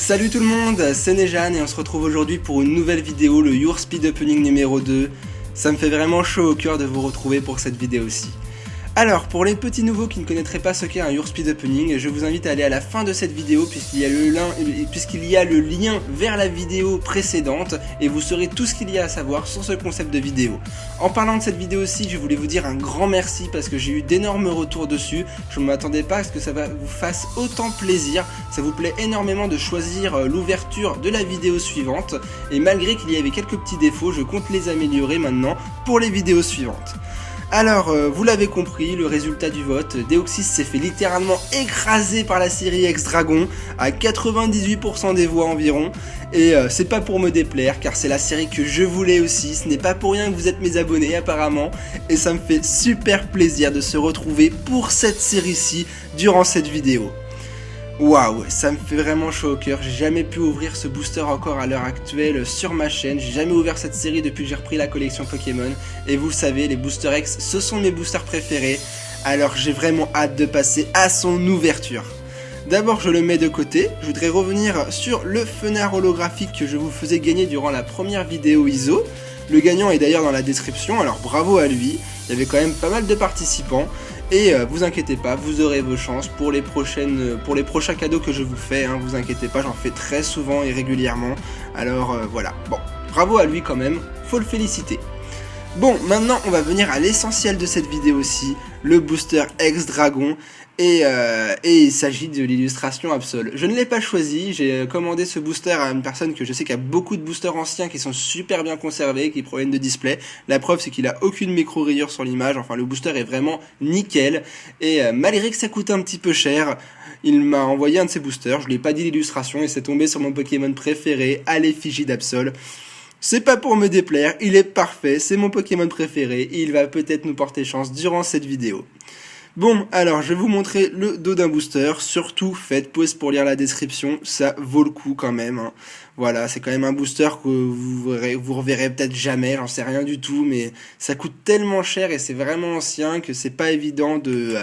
Salut tout le monde, c'est Nejan et on se retrouve aujourd'hui pour une nouvelle vidéo, le Your Speed Opening numéro 2. Ça me fait vraiment chaud au cœur de vous retrouver pour cette vidéo-ci. Alors, pour les petits nouveaux qui ne connaîtraient pas ce qu'est un Your Speed Opening, je vous invite à aller à la fin de cette vidéo puisqu'il y a le lien vers la vidéo précédente et vous saurez tout ce qu'il y a à savoir sur ce concept de vidéo. En parlant de cette vidéo aussi, je voulais vous dire un grand merci parce que j'ai eu d'énormes retours dessus. Je ne m'attendais pas à ce que ça vous fasse autant plaisir. Ça vous plaît énormément de choisir l'ouverture de la vidéo suivante et malgré qu'il y avait quelques petits défauts, je compte les améliorer maintenant pour les vidéos suivantes. Alors, vous l'avez compris, le résultat du vote, Deoxys s'est fait littéralement écraser par la série X-Dragon à 98% des voix environ, et c'est pas pour me déplaire car c'est la série que je voulais aussi, ce n'est pas pour rien que vous êtes mes abonnés apparemment, et ça me fait super plaisir de se retrouver pour cette série-ci durant cette vidéo. Waouh, ça me fait vraiment chaud au cœur, j'ai jamais pu ouvrir ce booster encore à l'heure actuelle sur ma chaîne, j'ai jamais ouvert cette série depuis que j'ai repris la collection Pokémon, et vous le savez, les boosters X, ce sont mes boosters préférés, alors j'ai vraiment hâte de passer à son ouverture. D'abord je le mets de côté, je voudrais revenir sur le fenard holographique que je vous faisais gagner durant la première vidéo ISO. Le gagnant est d'ailleurs dans la description, alors bravo à lui, il y avait quand même pas mal de participants. Et vous inquiétez pas, vous aurez vos chances pour les prochains cadeaux que je vous fais, hein, vous inquiétez pas, j'en fais très souvent et régulièrement, alors voilà, bon, bravo à lui quand même, faut le féliciter. Bon, maintenant on va venir à l'essentiel de cette vidéo aussi, le booster X-Dragon, et il s'agit de l'illustration Absol. Je ne l'ai pas choisi, j'ai commandé ce booster à une personne que je sais qui a beaucoup de boosters anciens qui sont super bien conservés, qui proviennent de display. La preuve c'est qu'il a aucune micro-rayure sur l'image, enfin le booster est vraiment nickel, et malgré que ça coûte un petit peu cher, il m'a envoyé un de ses boosters, je lui ai pas dit l'illustration et c'est tombé sur mon Pokémon préféré, à l'effigie d'Absol. C'est pas pour me déplaire, il est parfait, c'est mon Pokémon préféré et il va peut-être nous porter chance durant cette vidéo. Bon, alors je vais vous montrer le dos d'un booster, surtout faites pause pour lire la description, ça vaut le coup quand même. Hein. Voilà, c'est quand même un booster que vous reverrez peut-être jamais, j'en sais rien du tout, mais ça coûte tellement cher et c'est vraiment ancien que c'est pas évident de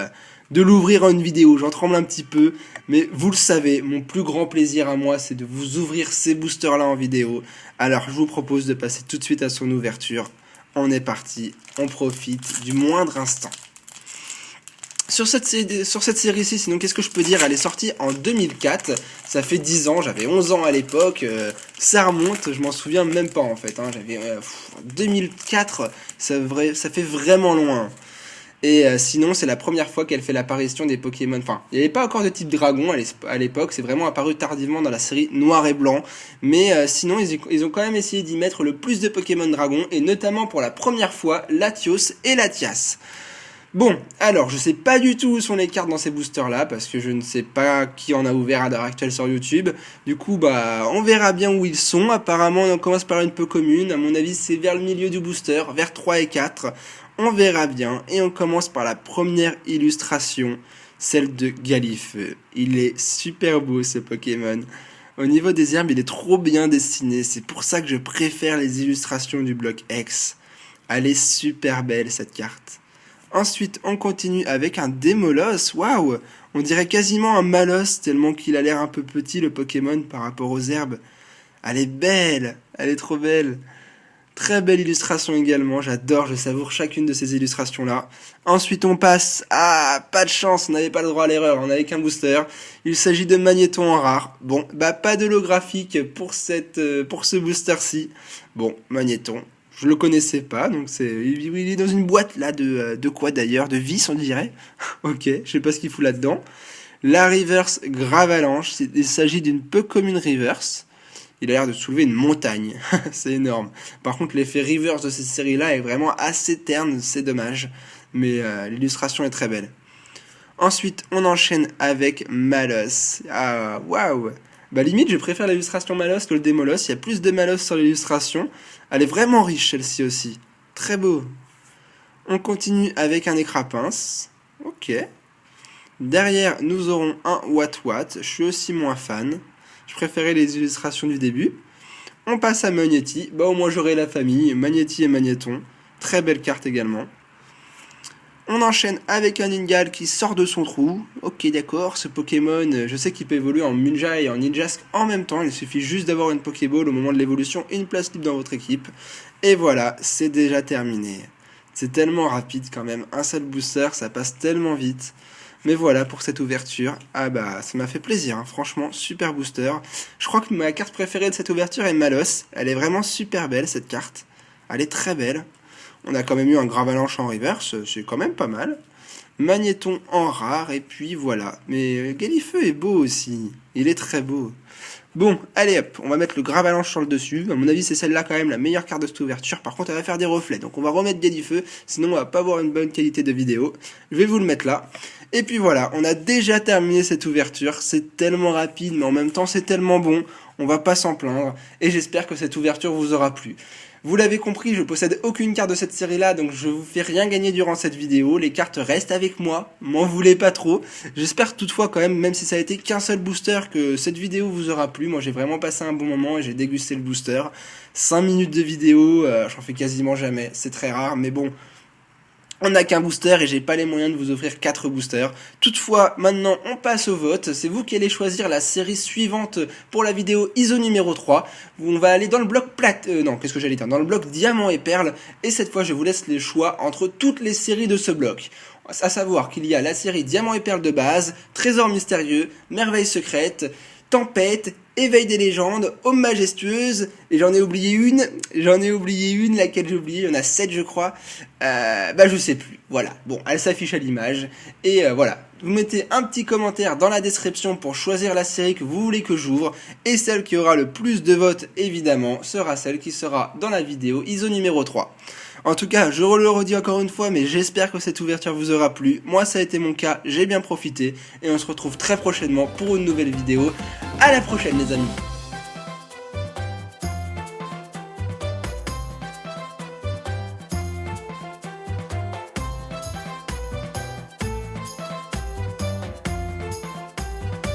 l'ouvrir en une vidéo, j'en tremble un petit peu, mais vous le savez, mon plus grand plaisir à moi c'est de vous ouvrir ces boosters là en vidéo, alors je vous propose de passer tout de suite à son ouverture, on est parti, on profite du moindre instant. Sur cette série-ci, sinon qu'est-ce que je peux dire, elle est sortie en 2004, ça fait 10 ans, j'avais 11 ans à l'époque, ça remonte, je m'en souviens même pas en fait, hein, j'avais 2004, ça fait vraiment loin. Et sinon, c'est la première fois qu'elle fait l'apparition des Pokémon. Enfin, il n'y avait pas encore de type dragon à l'époque, c'est vraiment apparu tardivement dans la série Noir et Blanc. Mais sinon, ils ont quand même essayé d'y mettre le plus de Pokémon dragon, et notamment pour la première fois, Latios et Latias. Bon, alors, je sais pas du tout où sont les cartes dans ces boosters-là, parce que je ne sais pas qui en a ouvert à l'heure actuelle sur YouTube. Du coup, bah, on verra bien où ils sont. Apparemment, on commence par une peu commune. À mon avis, c'est vers le milieu du booster, vers 3 et 4. On verra bien. Et on commence par la première illustration, celle de Galifeu. Il est super beau, ce Pokémon. Au niveau des herbes, il est trop bien dessiné. C'est pour ça que je préfère les illustrations du bloc X. Elle est super belle, cette carte. Ensuite, on continue avec un Démolos. Waouh! On dirait quasiment un Malos, tellement qu'il a l'air un peu petit, le Pokémon, par rapport aux herbes. Elle est belle! Elle est trop belle! Très belle illustration également, j'adore, je savoure chacune de ces illustrations-là. Ensuite, on passe à... pas de chance, on n'avait pas le droit à l'erreur, on n'avait qu'un booster. Il s'agit de Magnéton en rare. Bon, bah pas d'holographique pour ce booster-ci. Bon, Magnéton. Je le connaissais pas, donc il est dans une boîte là de quoi d'ailleurs, de vis on dirait. Ok, je sais pas ce qu'il fout là-dedans. La Reverse Gravalanche, il s'agit d'une peu commune Reverse. Il a l'air de soulever une montagne, c'est énorme. Par contre l'effet Reverse de cette série là est vraiment assez terne, c'est dommage. Mais l'illustration est très belle. Ensuite on enchaîne avec Malos. Ah waouh! Bah limite je préfère l'illustration Malos que le Démolos, il y a plus de Malos sur l'illustration. Elle est vraiment riche celle-ci aussi. Très beau. On continue avec un Écrapince. Ok. Derrière nous aurons un Wat-Wat. Je suis aussi moins fan. Je préférais les illustrations du début. On passe à Magnéti. Bah au moins j'aurai la famille. Magnéti et Magnéton. Très belle carte également. On enchaîne avec un Ningal qui sort de son trou. Ok, d'accord, ce Pokémon, je sais qu'il peut évoluer en Munja et en Ninjask en même temps. Il suffit juste d'avoir une Pokéball au moment de l'évolution et une place libre dans votre équipe. Et voilà, c'est déjà terminé. C'est tellement rapide quand même. Un seul booster, ça passe tellement vite. Mais voilà pour cette ouverture. Ah bah, ça m'a fait plaisir, hein. Franchement, super booster. Je crois que ma carte préférée de cette ouverture est Malos. Elle est vraiment super belle, cette carte. Elle est très belle. On a quand même eu un Gravalanche en reverse, c'est quand même pas mal. Magnéton en rare, et puis voilà. Mais Galifeu est beau aussi. Il est très beau. Bon, allez hop, on va mettre le Gravalanche sur le dessus. À mon avis, c'est celle-là quand même la meilleure carte de cette ouverture. Par contre, elle va faire des reflets. Donc on va remettre Galifeu, sinon on va pas avoir une bonne qualité de vidéo. Je vais vous le mettre là. Et puis voilà, on a déjà terminé cette ouverture. C'est tellement rapide, mais en même temps, c'est tellement bon. On va pas s'en plaindre. Et j'espère que cette ouverture vous aura plu. Vous l'avez compris, je possède aucune carte de cette série-là, donc je vous fais rien gagner durant cette vidéo. Les cartes restent avec moi, m'en voulez pas trop. J'espère toutefois quand même si ça a été qu'un seul booster, que cette vidéo vous aura plu. Moi j'ai vraiment passé un bon moment et j'ai dégusté le booster. 5 minutes de vidéo, j'en fais quasiment jamais, c'est très rare, mais bon... On n'a qu'un booster et j'ai pas les moyens de vous offrir 4 boosters. Toutefois, maintenant on passe au vote. C'est vous qui allez choisir la série suivante pour la vidéo ISO numéro 3. On va aller dans le bloc dans le bloc Diamant et Perle. Et cette fois je vous laisse les choix entre toutes les séries de ce bloc. À savoir qu'il y a la série Diamant et Perle de base, Trésor mystérieux, Merveille secrète, Tempête, Éveil des légendes, Homme majestueuse, et j'en ai oublié une, laquelle j'ai oublié, il y en a 7 je crois, je sais plus, voilà, bon, elle s'affiche à l'image, et voilà, vous mettez un petit commentaire dans la description pour choisir la série que vous voulez que j'ouvre, et celle qui aura le plus de votes, évidemment, sera celle qui sera dans la vidéo ISO numéro 3. En tout cas, je le redis encore une fois, mais j'espère que cette ouverture vous aura plu. Moi, ça a été mon cas, j'ai bien profité. Et on se retrouve très prochainement pour une nouvelle vidéo. À la prochaine, les amis!